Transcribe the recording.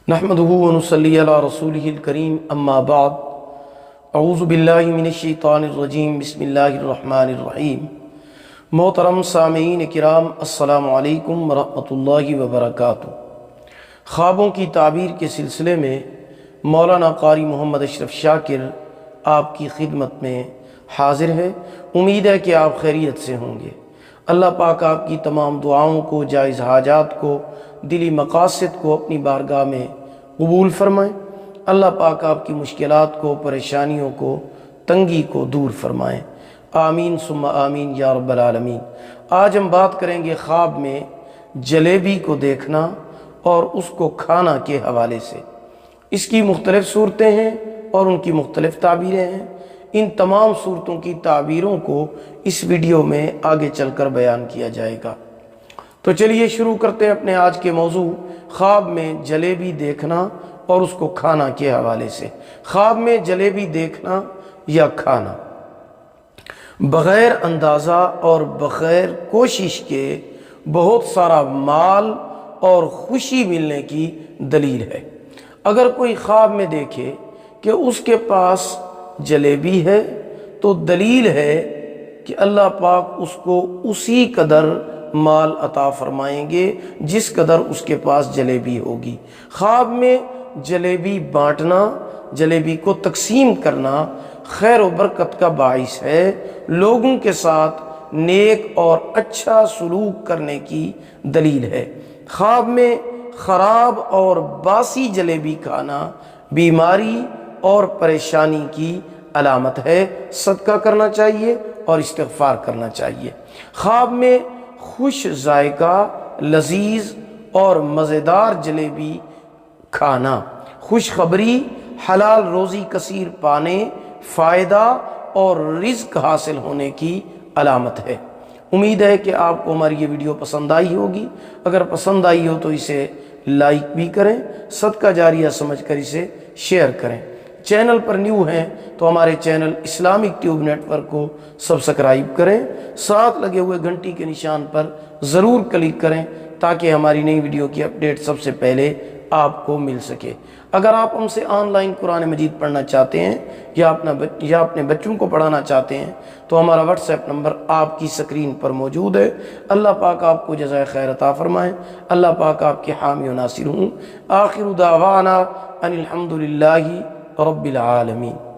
نحمدہ ونصلی علی رسولہ الکریم اما بعد اعوذ باللہ من الشیطان الرجیم بسم اللہ الرحمن الرحیم۔ محترم سامعین کرام، السلام علیکم ورحمۃ اللہ وبرکاتہ۔ خوابوں کی تعبیر کے سلسلے میں مولانا قاری محمد اشرف شاکر آپ کی خدمت میں حاضر ہے۔ امید ہے کہ آپ خیریت سے ہوں گے۔ اللہ پاک آپ کی تمام دعاؤں کو، جائز حاجات کو، دلی مقاصد کو اپنی بارگاہ میں قبول فرمائیں۔ اللہ پاک آپ کی مشکلات کو، پریشانیوں کو، تنگی کو دور فرمائیں۔ آمین ثم آمین یا رب العالمین۔ آج ہم بات کریں گے خواب میں جلیبی کو دیکھنا اور اس کو کھانا کے حوالے سے۔ اس کی مختلف صورتیں ہیں اور ان کی مختلف تعبیریں ہیں۔ ان تمام صورتوں کی تعبیروں کو اس ویڈیو میں آگے چل کر بیان کیا جائے گا۔ تو چلیے شروع کرتے ہیں اپنے آج کے موضوع، خواب میں جلیبی دیکھنا اور اس کو کھانا کے حوالے سے۔ خواب میں جلیبی دیکھنا یا کھانا بغیر اندازہ اور بغیر کوشش کے بہت سارا مال اور خوشی ملنے کی دلیل ہے۔ اگر کوئی خواب میں دیکھے کہ اس کے پاس جلیبی ہے تو دلیل ہے کہ اللہ پاک اس کو اسی قدر مال عطا فرمائیں گے جس قدر اس کے پاس جلیبی ہوگی۔ خواب میں جلیبی بانٹنا، جلیبی کو تقسیم کرنا خیر و برکت کا باعث ہے، لوگوں کے ساتھ نیک اور اچھا سلوک کرنے کی دلیل ہے۔ خواب میں خراب اور باسی جلیبی کھانا بیماری اور پریشانی کی علامت ہے۔ صدقہ کرنا چاہیے اور استغفار کرنا چاہیے۔ خواب میں خوش ذائقہ، لذیذ اور مزیدار جلیبی کھانا خوشخبری، حلال روزی کثیر پانے، فائدہ اور رزق حاصل ہونے کی علامت ہے۔ امید ہے کہ آپ کو ہماری یہ ویڈیو پسند آئی ہوگی۔ اگر پسند آئی ہو تو اسے لائک بھی کریں، صدقہ جاریہ سمجھ کر اسے شیئر کریں۔ چینل پر نیو ہیں تو ہمارے channel Islamic tube network کو سبسکرائب کریں، ساتھ لگے ہوئے گھنٹی کے نشان پر ضرور کلک کریں تاکہ ہماری نئی ویڈیو کی اپڈیٹ سب سے پہلے آپ کو مل سکے۔ اگر آپ ہم سے آن لائن قرآن مجید پڑھنا چاہتے ہیں یا اپنے بچوں کو پڑھانا چاہتے ہیں تو ہمارا واٹس ایپ نمبر آپ کی سکرین پر موجود ہے۔ اللہ پاک آپ کو جزائے خیر عطا فرمائے۔ اللہ پاک آپ کے حامی و ناصر ہوں۔ آخر دعوانا ان الحمد للہ رب العالمین۔